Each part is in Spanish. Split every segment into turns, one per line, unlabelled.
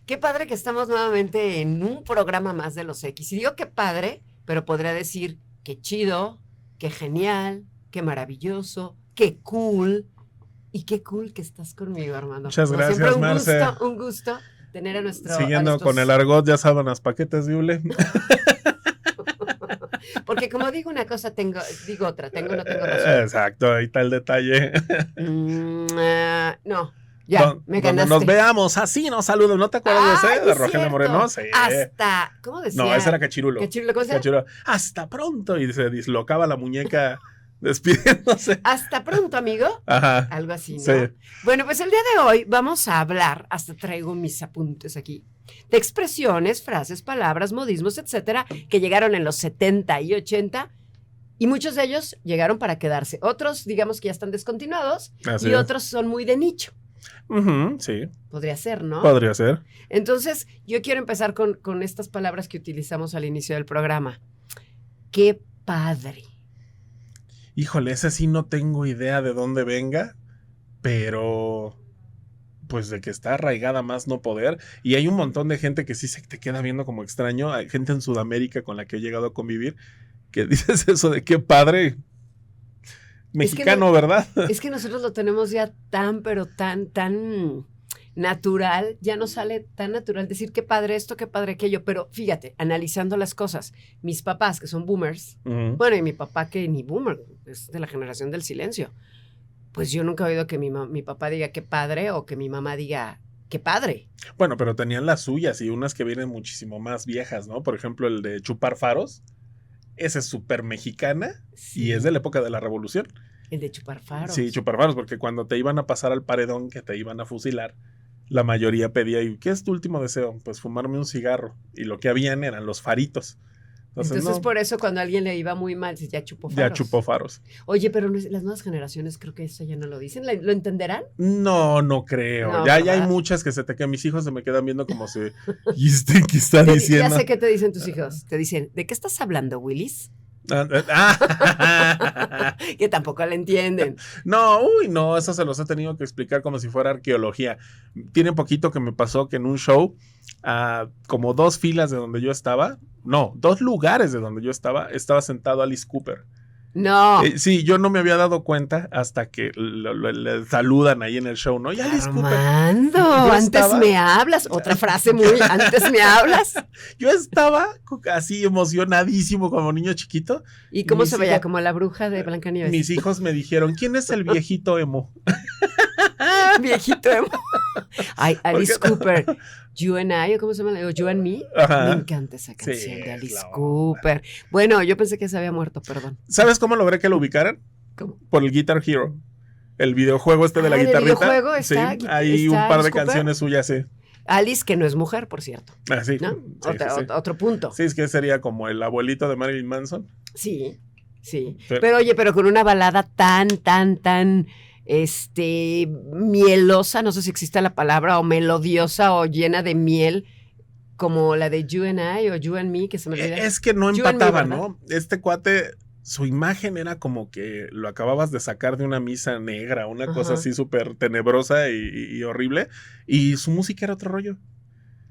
Qué padre que estamos nuevamente en un programa más de los X. Y digo qué padre, pero podría decir qué chido, qué genial, qué maravilloso, qué cool. Y qué cool que estás conmigo, Armando.
Muchas
Como
gracias,
siempre,
Marce.
un gusto tener a
Siguiendo con el
nuestros...
argot, ya saben, las paquetes de hule.
Porque como digo una cosa, digo otra, no tengo razón.
Exacto, ahí está el detalle.
No, ya, me
Cuando
ganaste.
nos veamos, así nos saludan. ¿No te acuerdas de ese? De Rogelio
cierto.
Moreno. Sí.
Hasta, ¿cómo decía?
No, ese era Cachirulo.
¿Cachirulo?
Cachirulo. Hasta pronto. Y se dislocaba la muñeca despidiéndose.
Hasta pronto, amigo.
Ajá.
Algo así, ¿no?
Sí.
Bueno, pues el día de hoy vamos a hablar, hasta traigo mis apuntes aquí, de expresiones, frases, palabras, modismos, etcétera, que llegaron en los 70 y 80 y muchos de ellos llegaron para quedarse. Otros, digamos que ya están descontinuados
Así
y
es.
otros son muy de nicho.
Sí.
Podría ser, ¿no?
Podría ser.
Entonces, yo quiero empezar con estas palabras que utilizamos al inicio del programa. ¡Qué padre!
Híjole, ese sí no tengo idea de dónde venga, pero pues de que está arraigada más no poder. Y hay un montón de gente que sí se te queda viendo como extraño. Hay gente en Sudamérica con la que he llegado a convivir que dices eso de qué padre. Mexicano, ¿verdad?
Es que nosotros lo tenemos ya pero tan natural, ya no sale tan natural decir qué padre esto, qué padre aquello, pero fíjate, analizando las cosas, mis papás que son boomers, bueno, y mi papá que ni boomer, es de la generación del silencio, pues yo nunca he oído que mi papá diga qué padre o que mi mamá diga qué padre.
Bueno, pero tenían las suyas y unas que vienen muchísimo más viejas, ¿no? Por ejemplo, el de chupar faros, esa es súper mexicana y es de la época de la Revolución.
El de chupar faros.
Sí, chupar faros, porque cuando te iban a pasar al paredón, que te iban a fusilar, la mayoría pedía, ¿y qué es tu último deseo? Pues fumarme un cigarro. Y lo que habían eran los faritos.
Entonces no, por eso cuando a alguien le iba muy mal, ya chupó faros.
Ya chupó faros.
Oye, pero las nuevas generaciones creo que eso ya no lo dicen. ¿Lo entenderán?
No, no creo.
No,
ya
¿verdad?
hay muchas que mis hijos se me quedan viendo como si... ¿Y qué está diciendo?
Ya sé qué te dicen tus hijos. Te dicen, ¿de qué estás hablando, Willis? Que tampoco le entienden.
No, eso se los he tenido que explicar como si fuera arqueología. Tiene poquito que me pasó que en un show, como 2 filas de donde yo estaba, 2 lugares de donde yo estaba sentado Alice Cooper.
No.
Sí, yo no me había dado cuenta hasta que le saludan ahí en el show, ¿no? Y Alice
Armando,
Cooper.
Antes me hablas. Otra frase muy, antes me hablas.
Yo estaba así emocionadísimo como niño chiquito.
¿Y cómo se veía? Como la bruja de Blancanieves.
Mis hijos me dijeron, ¿quién es el viejito emo?
Viejito emo. Ay, Alice Cooper. You and I, ¿o cómo se llama? ¿O You and Me?
Ajá.
Me encanta esa canción de Alice Cooper. Bueno, yo pensé que se había muerto, perdón.
¿Sabes cómo logré que lo ubicaran?
¿Cómo?
Por el Guitar Hero. El videojuego de la guitarrita.
¿El videojuego está?
Sí, hay un par de canciones suyas, sí.
Alice, que no es mujer, por cierto.
Sí.
¿No?
Sí,
otro punto.
Sí, es que sería como el abuelito de Marilyn Manson.
Sí. Pero oye, pero con una balada tan mielosa, no sé si existe la palabra, o melodiosa o llena de miel, como la de You and I o You and Me, que se me olvida.
Es que no empataba, ¿no? Este cuate, su imagen era como que lo acababas de sacar de una misa negra, una cosa así súper tenebrosa y horrible, y su música era otro rollo.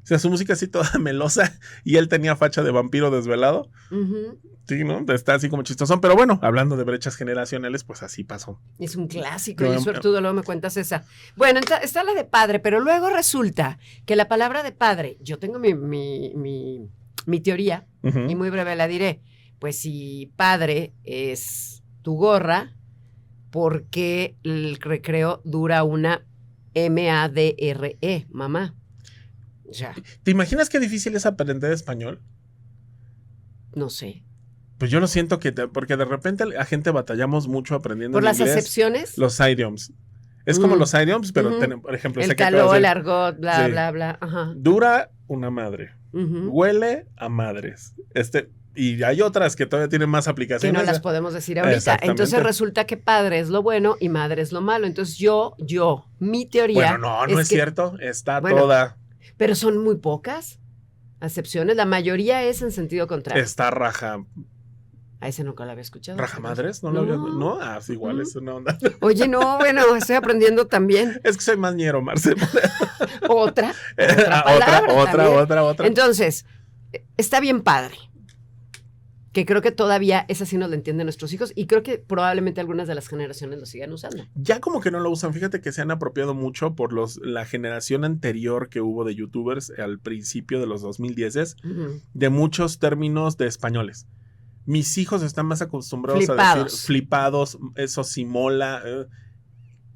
O sea, su música así toda melosa, y él tenía facha de vampiro desvelado. Sí, ¿no? Está así como chistosón. Pero bueno, hablando de brechas generacionales, pues así pasó.
Es un clásico, y suertudo, luego me cuentas esa. Bueno, está la de padre, pero luego resulta que la palabra de padre, yo tengo mi teoría, y muy breve la diré. Pues si padre es tu gorra, ¿por qué el recreo dura una MADRE, mamá? Ya.
¿Te imaginas qué difícil es aprender español?
No sé.
Pues yo lo siento porque de repente la gente batallamos mucho aprendiendo
¿Por las
inglés,
acepciones?
Los idioms. Es como los idioms, pero por ejemplo...
El caló, el argot, bla, bla, bla. Ajá.
Dura una madre. Huele a madres. Y hay otras que todavía tienen más aplicaciones.
Que no las podemos decir ahorita. Entonces resulta que padre es lo bueno y madre es lo malo. Entonces mi teoría...
Bueno, no es cierto. Está toda...
Pero son muy pocas acepciones. La mayoría es en sentido contrario.
Está raja.
A ese nunca lo había escuchado.
¿Rajamadres? ¿No lo había? No, sí, igual es una onda.
Oye, no, bueno, estoy aprendiendo también.
Es que soy más ñero, Marce.
Otra palabra.
Otra.
Entonces, está bien padre. Que creo que todavía esa sí nos la entienden nuestros hijos y creo que probablemente algunas de las generaciones lo sigan usando.
Ya como que no lo usan, fíjate que se han apropiado mucho por la generación anterior que hubo de youtubers al principio de los 2010 de muchos términos de españoles. Mis hijos están más acostumbrados a decir flipados, eso sí mola.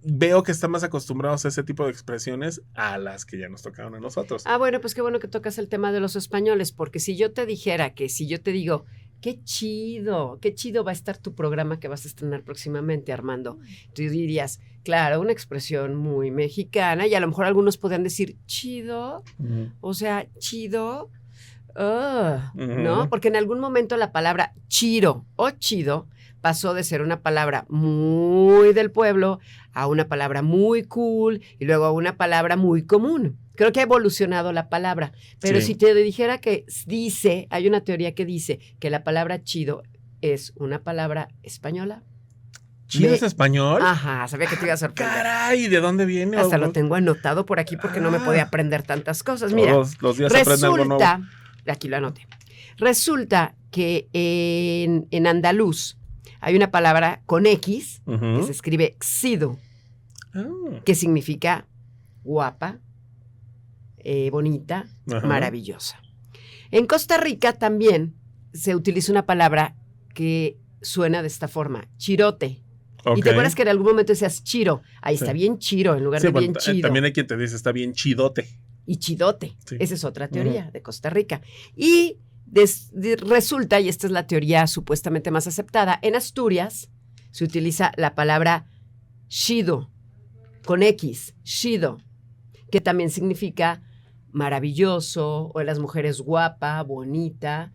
Veo que están más acostumbrados a ese tipo de expresiones a las que ya nos tocaron a nosotros.
Bueno, pues qué bueno que tocas el tema de los españoles, porque si yo te dijera que si yo te digo, qué chido va a estar tu programa que vas a estrenar próximamente, Armando. Tú dirías, claro, una expresión muy mexicana y a lo mejor algunos podrían decir chido, o sea, chido, ¿no? Porque en algún momento la palabra chiro o chido pasó de ser una palabra muy del pueblo a una palabra muy cool y luego a una palabra muy común. Creo que ha evolucionado la palabra, pero si te dijera que hay una teoría que dice que la palabra chido es una palabra española.
¿Chido es español?
Ajá, sabía que te iba a sorprender.
Caray, ¿de dónde viene?
Hasta lo tengo anotado por aquí porque no me podía aprender tantas cosas. Mira,
todos los días aprende algo nuevo.
Aquí lo anoté. Resulta que en andaluz hay una palabra con X que se escribe xido, que significa guapa, bonita, maravillosa. En Costa Rica también se utiliza una palabra que suena de esta forma, chirote. Y te acuerdas que en algún momento decías chiro. Ahí está bien chiro en lugar de bien chido.
También hay quien te dice está bien chidote.
Y chidote. Sí. Esa es otra teoría de Costa Rica. Y resulta, y esta es la teoría supuestamente más aceptada, en Asturias se utiliza la palabra chido, con X, chido, que también significa maravilloso, o en las mujeres guapa, bonita.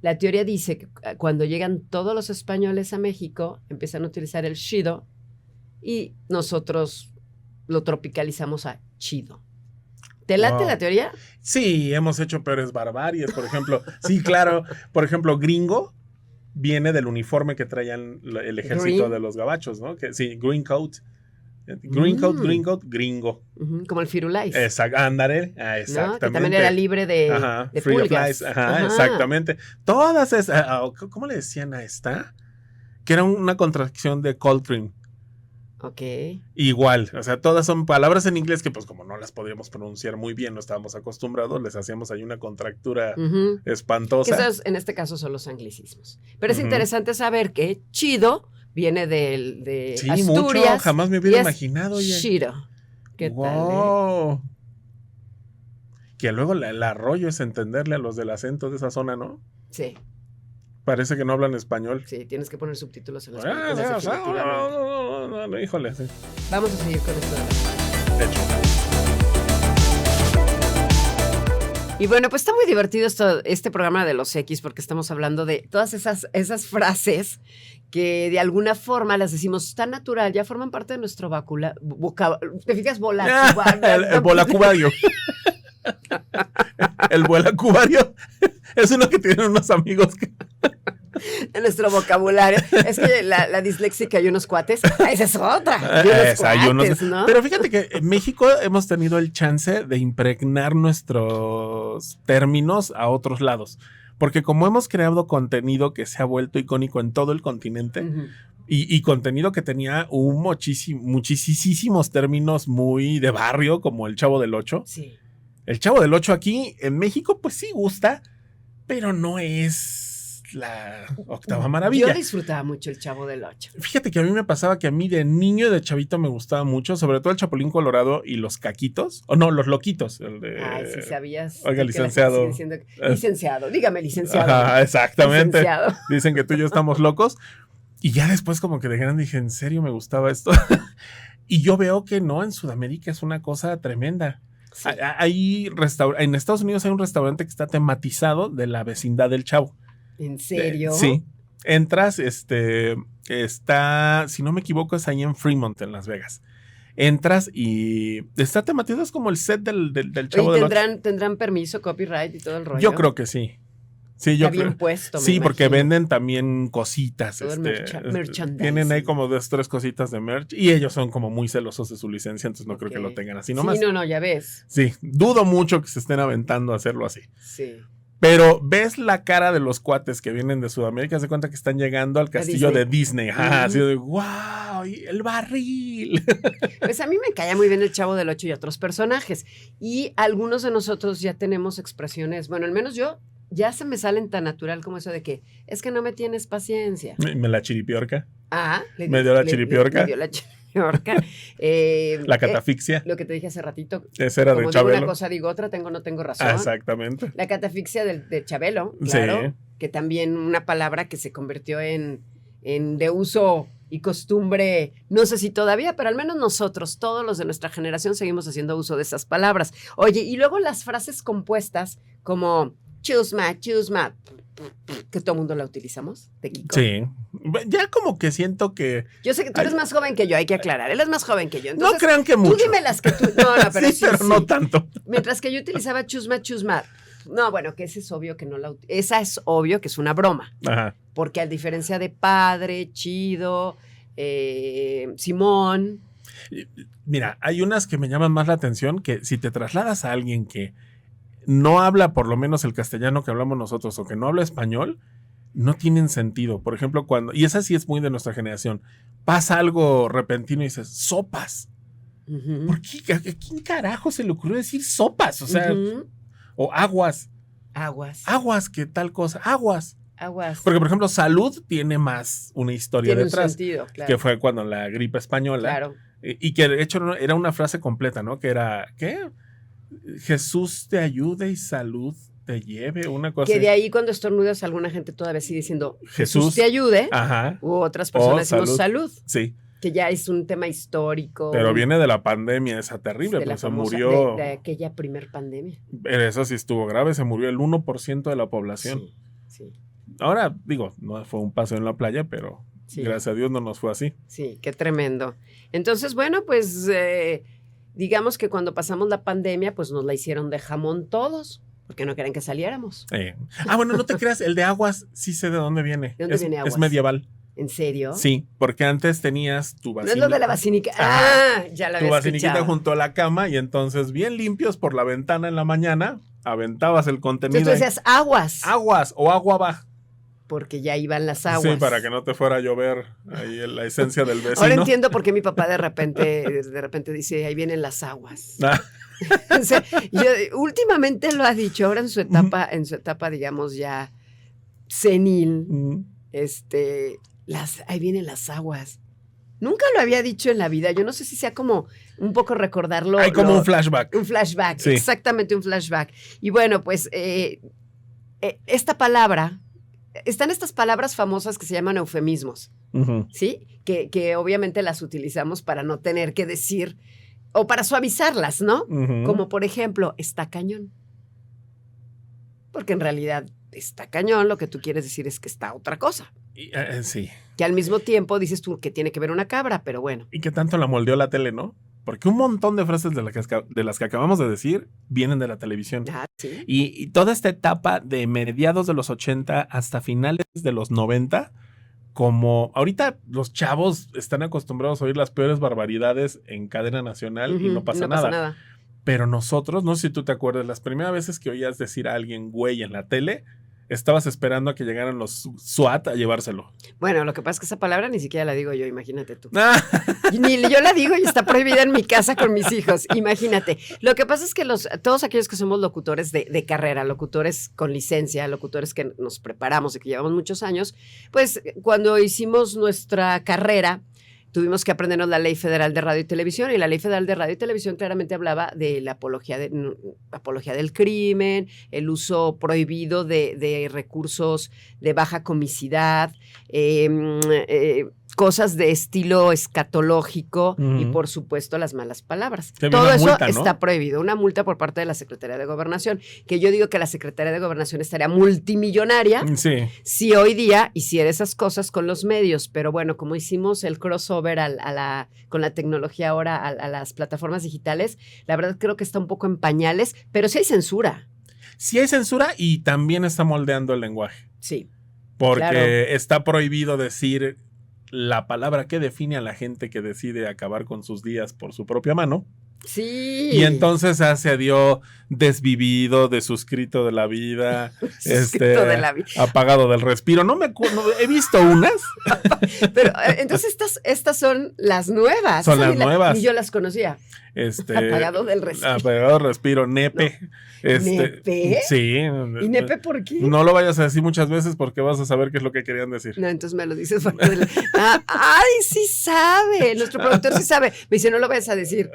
La teoría dice que cuando llegan todos los españoles a México, empiezan a utilizar el chido y nosotros lo tropicalizamos a chido. ¿Te late la teoría?
Sí, hemos hecho peores barbaries, por ejemplo. Sí, claro. Por ejemplo, gringo viene del uniforme que traían el ejército de los gabachos, ¿no? Sí, green coat. Green coat, gringo.
Como el Firulais.
Exacto, ándale, exactamente.
¿No? Que también era libre de
free
pulgas.
Of lies. Exactamente. Todas esas, ¿cómo le decían a esta? Que era una contracción de Coltrane.
Ok.
Igual, o sea, todas son palabras en inglés que pues como no las podíamos pronunciar muy bien, no estábamos acostumbrados, les hacíamos ahí una contractura espantosa.
Esos, en este caso son los anglicismos. Pero es interesante saber que chido viene de Asturias.
Mucho, jamás me hubiera imaginado.
Chido. ¿Qué
tal? Que luego el arroyo es entenderle a los del acento de esa zona, ¿no?
Sí.
Parece que no hablan español.
Sí, tienes que poner subtítulos en las películas, definitivamente.
No, híjole, sí.
Vamos a seguir con esto.
De hecho.
Y bueno, pues está muy divertido este programa de los X porque estamos hablando de todas esas frases que de alguna forma las decimos tan natural, ya forman parte de nuestro ¿te fijas?
El volacubario. El volacubario es uno que tienen unos amigos que...
En nuestro vocabulario. Es que la disléxica y unos cuates, esa es otra. ¿No?
Pero fíjate que en México hemos tenido el chance de impregnar nuestros términos a otros lados. Porque como hemos creado contenido que se ha vuelto icónico en todo el continente, y contenido que tenía muchísimos términos muy de barrio, como el Chavo del Ocho.
Sí.
El Chavo del Ocho aquí en México, pues sí gusta, pero no es la octava maravilla.
Yo disfrutaba mucho el Chavo del Ocho.
Fíjate que a mí me pasaba que a mí de niño y de chavito me gustaba mucho, sobre todo el Chapulín Colorado y los caquitos, o no, los loquitos.
Ay, si sabías.
Oiga, licenciado.
Licenciado, dígame licenciado.
Ajá, exactamente.
Licenciado.
Dicen que tú y yo estamos locos. Y ya después como que de grande dije, ¿en serio me gustaba esto? Y yo veo que no, en Sudamérica es una cosa tremenda. Sí. En Estados Unidos hay un restaurante que está tematizado de la vecindad del Chavo.
¿En serio?
Sí. Entras, está, si no me equivoco, es ahí en Fremont, en Las Vegas. Entras y está tematizado, es como el set del Chavo del Ocho.
¿Tendrán permiso, copyright y todo el rollo?
Yo creo que sí. Sí, yo
creo. Bien puesto,
sí, porque venden también cositas.
Todo el merchandising.
Tienen ahí como 2, 3 cositas de merch y ellos son como muy celosos de su licencia, entonces no creo que lo tengan así nomás.
Sí, no, ya ves.
Sí, dudo mucho que se estén aventando a hacerlo así.
Sí.
Pero ves la cara de los cuates que vienen de Sudamérica, se cuenta que están llegando al castillo de Disney. Ajá, así de wow, y el barril.
Pues a mí me caía muy bien el Chavo del Ocho y otros personajes. Y algunos de nosotros ya tenemos expresiones, bueno, al menos yo, ya se me salen tan natural como eso de que es que no me tienes paciencia.
Me la chiripiorca.
Ah,
me dio la chiripiorca.
Me dio la chiripiorca.
La catafixia.
Lo que te dije hace ratito.
Esa era de Chabelo.
Como digo una cosa, digo otra, no tengo razón.
Ah, exactamente.
La catafixia de Chabelo, claro. Sí. Que también una palabra que se convirtió en de uso y costumbre, no sé si todavía, pero al menos nosotros, todos los de nuestra generación, seguimos haciendo uso de esas palabras. Oye, y luego las frases compuestas como chusma, que todo el mundo la utilizamos, de Kiko.
Sí, ya como que siento que...
Yo sé que tú eres más joven que yo, hay que aclarar, él es más joven que yo. Entonces,
no crean que mucho.
Tú dime las que tú... No, pero
sí, pero no tanto.
Mientras que yo utilizaba chusma. No, bueno, que esa es obvio que no la... Esa es obvio que es una broma.
Ajá.
Porque a diferencia de padre, chido, Simón...
Mira, hay unas que me llaman más la atención, que si te trasladas a alguien que no habla por lo menos el castellano que hablamos nosotros o que no habla español, no tienen sentido. Por ejemplo, cuando, y esa sí es muy de nuestra generación, pasa algo repentino y dices, sopas. ¿Por qué? ¿A quién carajo se le ocurrió decir sopas? O sea, o aguas. Aguas, ¿qué tal cosa? Aguas. Porque, por ejemplo, salud tiene más una historia detrás.
Tiene un sentido, claro.
Que fue cuando la gripe española.
Claro.
Y que de hecho era una frase completa, ¿no? Que era, ¿qué? Jesús te ayude y salud te lleve, una cosa.
Que de ahí cuando estornudas alguna gente todavía sigue diciendo
Jesús
te ayude.
Ajá.
U otras personas decimos salud.
Sí.
Que ya es un tema histórico.
Pero viene de la pandemia esa terrible, pues se murió.
De aquella primer pandemia.
Eso sí estuvo grave, se murió el 1% de la población.
Sí.
Ahora, digo, no fue un paseo en la playa, pero gracias a Dios no nos fue así.
Sí, qué tremendo. Entonces, bueno, pues digamos que cuando pasamos la pandemia, pues nos la hicieron de jamón todos, porque no querían que saliéramos.
Bueno, no te creas, el de aguas sí sé de dónde viene.
¿De dónde viene aguas?
Es medieval.
¿En serio?
Sí, porque antes tenías tu vacinica.
No es lo de la vacinica. Ya la había
tu vasiniquita
escuchado.
Junto a la cama y entonces bien limpios por la ventana en la mañana, aventabas el contenido.
Entonces tú decías aguas.
Aguas o agua va.
Porque ya iban las aguas.
Sí, para que no te fuera a llover ahí la esencia del vecino.
Ahora entiendo por qué mi papá de repente dice, ahí vienen las aguas. O sea, últimamente lo ha dicho, ahora en su etapa, digamos, ya senil, ahí vienen las aguas. Nunca lo había dicho en la vida. Yo no sé si sea como un poco recordarlo.
Hay como un flashback.
Un flashback,
sí.
Exactamente un flashback. Y bueno, pues esta palabra, están estas palabras famosas que se llaman eufemismos, ¿sí? Que obviamente las utilizamos para no tener que decir, o para suavizarlas, ¿no? Como por ejemplo, está cañón. Porque en realidad está cañón, lo que tú quieres decir es que está otra cosa.
Sí.
Que al mismo tiempo dices tú que tiene que ver una cabra, pero bueno.
Y que tanto la moldeó la tele, ¿no? Porque un montón de frases de las que acabamos de decir vienen de la televisión.
¿Sí?
Y toda esta etapa de mediados de los 80 hasta finales de los 90, como ahorita los chavos están acostumbrados a oír las peores barbaridades en cadena nacional y no pasa nada. Pero nosotros, no sé si tú te acuerdas, las primeras veces que oías decir a alguien güey en la tele, estabas esperando a que llegaran los SWAT a llevárselo. Bueno,
lo que pasa es que esa palabra ni siquiera la digo yo, imagínate tú. Ni yo la digo y está prohibida en mi casa con mis hijos, imagínate. Lo que pasa es que todos aquellos que somos locutores de carrera, locutores con licencia, locutores que nos preparamos y que llevamos muchos años, pues cuando hicimos nuestra carrera, tuvimos que aprendernos la Ley Federal de Radio y Televisión, y la Ley Federal de Radio y Televisión claramente hablaba de la apología del crimen, el uso prohibido de recursos de baja comicidad, cosas de estilo escatológico y, por supuesto, las malas palabras. Todo eso multa, ¿no? Está prohibido. Una multa por parte de la Secretaría de Gobernación, que yo digo que la Secretaría de Gobernación estaría multimillonaria si hoy día hiciera esas cosas con los medios. Pero bueno, como hicimos el crossover con la tecnología ahora a las plataformas digitales, la verdad creo que está un poco en pañales, pero sí hay censura.
Sí hay censura y también está moldeando el lenguaje.
Sí.
Porque
claro.
está prohibido decir la palabra que define a la gente que decide acabar con sus días por su propia mano.
Sí.
Y entonces se dio desvivido, desuscrito de la vida,
de la vida.
apagado del respiro. No me acuerdo, he visto unas.
Pero entonces estas son las nuevas.
Son las nuevas.
Ni yo las conocía. Apagado del respiro.
Apagado del respiro, nepe.
No. ¿Nepe?
Sí.
¿Y nepe por qué?
No lo vayas a decir muchas veces porque vas a saber qué es lo que querían decir.
No, entonces me lo dices. ¡Ay, sí sabe! Nuestro productor sí sabe. Me dice, no lo vayas a decir.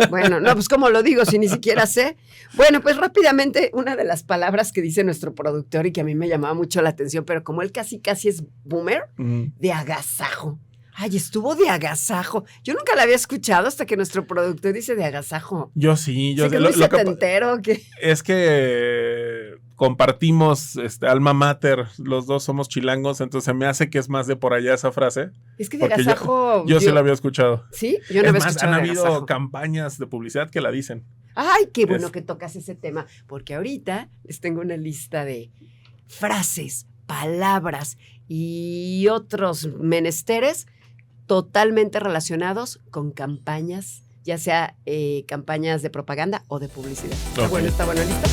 Bueno, no, pues ¿cómo lo digo si ni siquiera sé? Bueno, pues rápidamente, una de las palabras que dice nuestro productor y que a mí me llamaba mucho la atención, pero como él casi es boomer, de agasajo. Ay, estuvo de agasajo. Yo nunca la había escuchado hasta que nuestro productor dice de agasajo.
Yo sí. Yo
sé. Lo setentero, ¿qué?
Es que compartimos alma mater, los dos somos chilangos, entonces me hace que es más de por allá esa frase.
Es que de agasajo...
Yo sí la había escuchado.
¿Sí? Yo no había escuchado.
Han habido campañas de publicidad que la dicen.
Ay, qué bueno que tocas ese tema, porque ahorita les tengo una lista de frases, palabras y otros menesteres totalmente relacionados con campañas, ya sea campañas de propaganda o de publicidad.
Okay.
¿Está bueno, listo?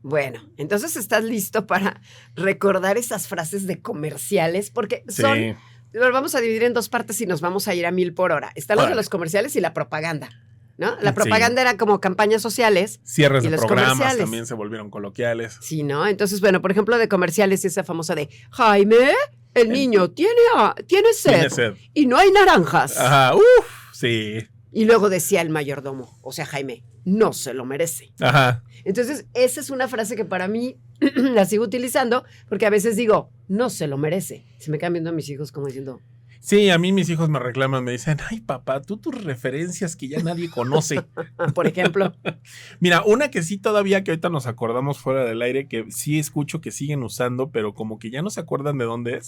Bueno, entonces estás listo para recordar esas frases de comerciales, porque son... Sí. Lo vamos a dividir en dos partes y nos vamos a ir a 1000 por hora. Están los de los comerciales y la propaganda, ¿no? La propaganda era como campañas sociales.
Cierres de programas también se volvieron coloquiales.
Sí, ¿no? Entonces, bueno, por ejemplo, de comerciales, esa famosa de Jaime, el niño tiene sed y no hay naranjas.
Ajá, sí.
Y luego decía el mayordomo, o sea, Jaime, no se lo merece.
Ajá.
Entonces, esa es una frase que para mí la sigo utilizando porque a veces digo, no se lo merece. Se me quedan viendo a mis hijos como diciendo...
Sí, a mí mis hijos me reclaman, me dicen, ay papá, tú tus referencias que ya nadie conoce.
Por ejemplo.
Mira, una que sí todavía que ahorita nos acordamos fuera del aire, que sí escucho que siguen usando, pero como que ya no se acuerdan de dónde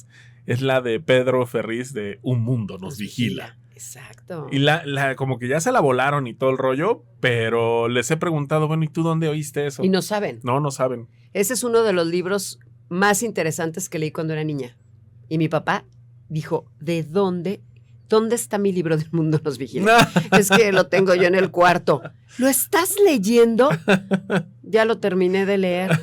es la de Pedro Ferriz de Un mundo nos vigila.
Exacto.
Y como que ya se la volaron y todo el rollo, pero les he preguntado, bueno, ¿y tú dónde oíste eso?
Y no saben.
No saben.
Ese es uno de los libros más interesantes que leí cuando era niña. Y mi papá dijo, ¿dónde está mi libro del mundo nos vigila? Es que lo tengo yo en el cuarto. ¿Lo estás leyendo? Ya lo terminé de leer.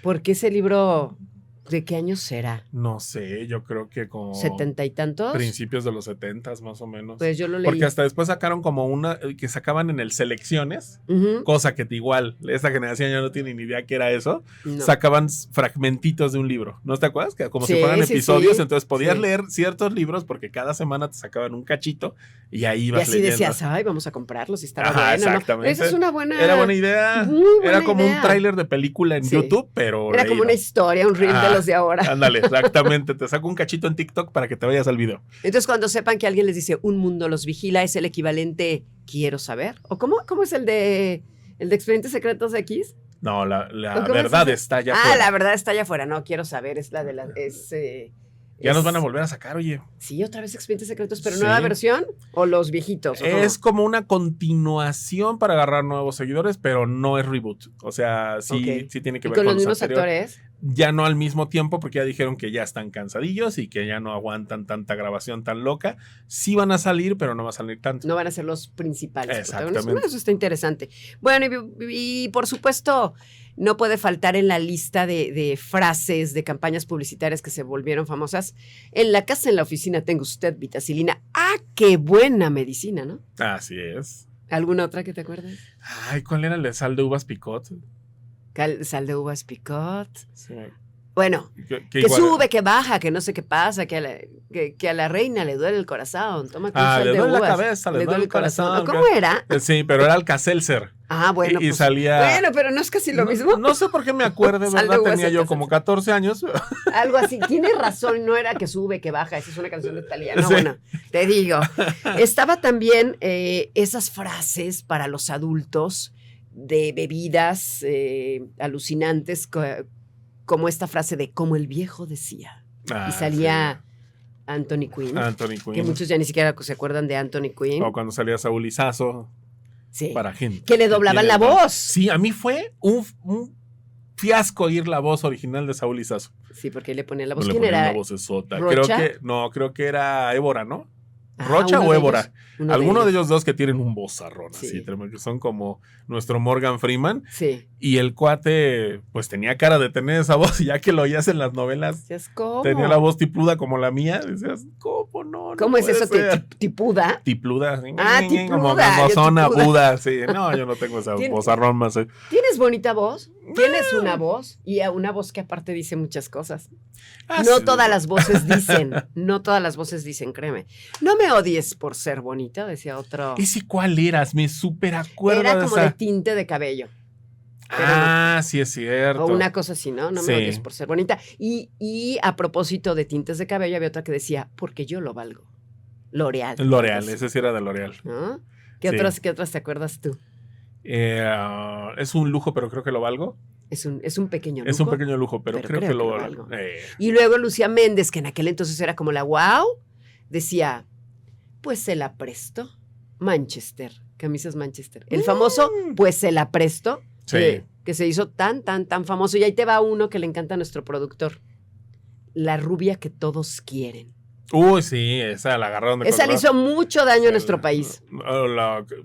Porque ese libro... ¿De qué años será?
No sé, yo creo que como...
¿70 y tantos?
Principios de los 70s, más o menos.
Pues yo lo leí.
Porque hasta después sacaron como una que sacaban en el Selecciones, cosa que igual, esta generación ya no tiene ni idea qué era eso. No. Sacaban fragmentitos de un libro, ¿no te acuerdas? Que como si fueran episodios, entonces podías leer ciertos libros porque cada semana te sacaban un cachito y ahí ibas leyendo.
Y así decías, ay, vamos a comprarlos y estaba bueno,
exactamente.
¿no? Esa es una buena...
Era buena idea.
Muy buena
era como
idea.
Un tráiler de película en YouTube, pero
era como una historia, un reel de los de ahora.
Ándale, exactamente. Te saco un cachito en TikTok para que te vayas al video.
Entonces, cuando sepan que alguien les dice un mundo los vigila, es el equivalente quiero saber. ¿O cómo es el de Expedientes Secretos X?
No, la verdad está allá afuera.
La verdad está allá afuera. No, quiero saber. Es la de la...
Ya nos van a volver a sacar, oye.
Sí, otra vez Expedientes Secretos, pero nueva versión o los viejitos.
Es como una continuación para agarrar nuevos seguidores, pero no es reboot. O sea, sí tiene que ver
con los mismos actores.
Ya no al mismo tiempo, porque ya dijeron que ya están cansadillos y que ya no aguantan tanta grabación tan loca. Sí van a salir, pero no va a salir tanto.
No van a ser los principales.
Exactamente.
Bueno, eso está interesante. Bueno, y por supuesto, no puede faltar en la lista de frases de campañas publicitarias que se volvieron famosas. En la casa, en la oficina, tengo usted vitacilina. ¡Ah, qué buena medicina!, ¿no?
Así es.
¿Alguna otra que te acuerdes?
Ay, ¿cuál era el de sal de uvas picot?
Sal de uvas picot.
Sí.
Bueno, que sube, que baja, que no sé qué pasa, que a la reina le duele el corazón. Toma sal
le
de
duele
uvas,
la cabeza, le duele el corazón.
¿Cómo era?
Sí, pero era Alka-Seltzer.
Bueno.
Y salía...
Bueno, pero no es casi lo mismo.
No sé por qué me acuerdo, ¿verdad? Tenía yo como 14 años.
Algo así. Tienes razón, no era que sube, que baja. Esa es una canción de Thalía. No, bueno, te digo. Estaba también esas frases para los adultos de bebidas alucinantes, como esta frase de como el viejo decía. Y salía Anthony Quinn.
Anthony Quinn.
Que muchos ya ni siquiera se acuerdan de Anthony Quinn.
O cuando salía Saúl Lizazo.
Sí.
Para gente.
Que le doblaban la voz.
Sí, a mí fue un fiasco oír la voz original de Saúl Lizazo.
Sí, porque le ponía la voz.
Le
¿Quién
ponían
era?
una vocesota.
¿Rocha?
Creo que era Évora, ¿no?
Ah,
¿Rocha o Évora? Alguno de
ellos.
ellos dos que tienen un vozarrón
Sí.
así, tremendo, que son como nuestro Morgan Freeman.
Sí.
Y el cuate, pues tenía cara de tener esa voz, y ya que lo oías en las novelas,
Decías, ¿cómo?
tenía la voz tipluda como la mía. Decías, ¿cómo no?
¿Cómo es eso?
ser.
¿Tipuda?
Tipluda.
Ah,
Como
tipluda, yo
zona
tipluda.
Buda, sí. No, yo no tengo esa vozarrón más.
¿Tienes bonita voz? Tienes una voz, y una voz que aparte dice muchas cosas.
Ah,
No
sí.
todas las voces dicen, no todas las voces dicen, créeme. No me odies por ser bonita, decía otro.
¿Ese cuál eras? Me súper acuerdo
Era
de
como
esa.
de tinte de cabello.
Ah, sí es cierto.
O una cosa así, ¿no? No
Sí.
me odies por ser bonita. Y a propósito de tintes de cabello, había otra que decía, porque yo lo valgo. L'Oreal.
L'Oreal, ese sí era de L'Oreal.
¿No? ¿Qué
Sí.
otras te acuerdas tú?
Es un lujo, pero creo que lo valgo.
Es un pequeño lujo.
Es un pequeño lujo, pero creo que lo
valgo.
valgo.
Y luego Lucía Méndez, que en aquel entonces era como la wow, decía, pues se la presto. Manchester, camisas Manchester. El famoso, pues se la presto,
Sí.
que se hizo tan famoso. Y ahí te va uno que le encanta a nuestro productor. La rubia que todos quieren.
Uy, sí, esa la agarraron de
Esa le hizo mucho daño a nuestro país.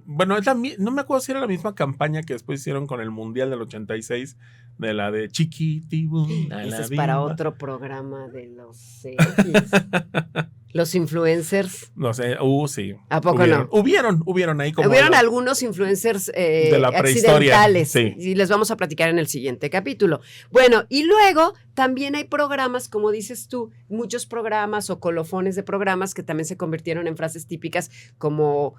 Bueno, no me acuerdo si era la misma campaña que después hicieron con el Mundial del 86, de la de Chiquitibuna.
Ese es para otro programa de los X. Los influencers.
No sé, sí.
¿A poco no?
Hubieron ahí como.
Hubieron algunos influencers
de la prehistoria,
accidentales.
sí.
Y les vamos a platicar en el siguiente capítulo. Bueno, y luego también hay programas, como dices tú, muchos programas o colofones de programas que también se convirtieron en frases típicas como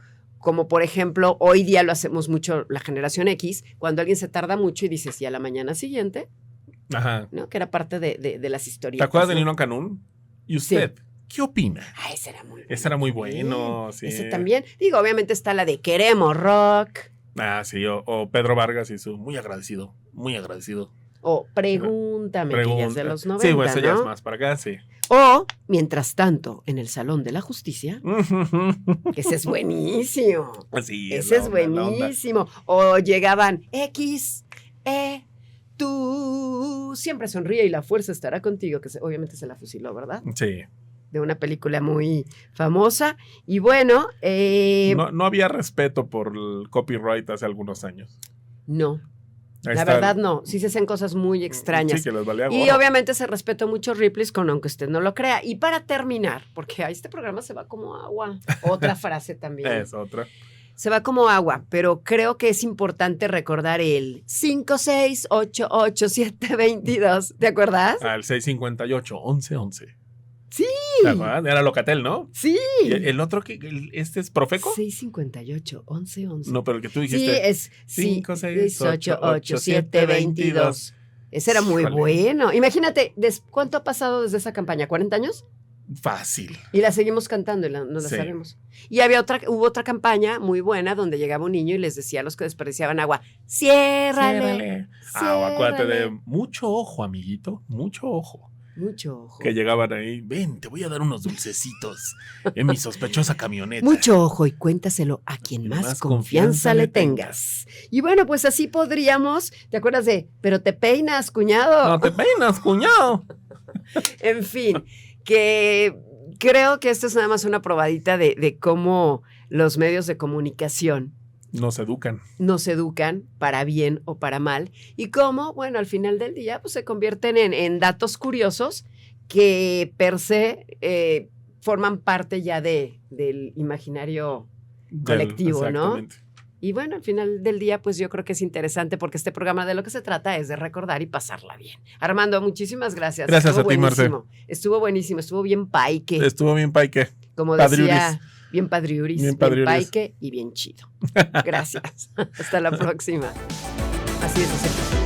por ejemplo, hoy día lo hacemos mucho la generación X, cuando alguien se tarda mucho y dices, y a la mañana siguiente,
Ajá.
¿no? Que era parte de las historias.
¿Te acuerdas de Nino Canún? ¿Y usted?
Sí.
¿Qué opina?
Ah, ese era muy bueno.
Ese era muy bueno, sí.
Ese también. Digo, obviamente está la de Queremos Rock.
Ah, sí, o Pedro Vargas y su muy agradecido, muy agradecido.
O Pregúntame, que ya es de los 90,
Sí, pues ella
¿no?
es más para acá, sí.
O, mientras tanto, en el Salón de la Justicia, que ese es buenísimo.
Sí,
Ese es buenísimo. O llegaban X, tú siempre sonríe y la fuerza estará contigo, que obviamente se la fusiló, ¿verdad?
Sí.
De una película muy famosa. Y bueno,
No había respeto por el copyright hace algunos años.
no.
Ahí
La
está.
verdad no, sí se hacen cosas muy extrañas.
Sí, que les valía
Y
gorro.
obviamente se respetó mucho Ripley's con aunque usted no lo crea. Y para terminar, porque este programa se va como agua, otra frase también.
Es otra.
Se va como agua, pero creo que es importante recordar el 5688722. ¿Te acuerdas?
Al 658, 1111.
Sí.
¿Te acuerdas? Era Locatel, ¿no?
Sí.
¿Y el otro este es Profeco?
658-1111.
No, pero el que tú
Sí,
dijiste.
es
5688722.
Ese era muy
Híjole.
bueno. Imagínate, ¿cuánto ha pasado desde esa campaña? ¿40 años?
Fácil.
Y la seguimos cantando y no la
Sí.
sabemos. Y hubo otra campaña muy buena donde llegaba un niño y les decía a los que desperdiciaban agua, ciérrale.
Acuérdate de
ciérrale".
mucho ojo, amiguito. Mucho ojo.
Mucho ojo.
Que llegaban ahí. Ven, te voy a dar unos dulcecitos en mi sospechosa camioneta.
Mucho ojo y cuéntaselo a quien más confianza le tengas. Y bueno, pues así podríamos, ¿te acuerdas de, pero te peinas, cuñado?
No te peinas, cuñado.
En fin, que creo que esto es nada más una probadita de cómo los medios de comunicación
Nos educan.
nos educan para bien o para mal y cómo, bueno, al final del día pues se convierten en datos curiosos que per se forman parte ya del imaginario colectivo, ¿no? Y bueno, al final del día pues yo creo que es interesante porque este programa de lo que se trata es de recordar y pasarla bien. Armando, muchísimas gracias.
Gracias a ti, Marce.
Estuvo buenísimo, estuvo bien paique.
Estuvo bien, Paique.
Como
Padriuris.
decía, bien padriuris,
Bien
bien
padriuris.
paique y bien chido. Gracias. Hasta la próxima. Así es.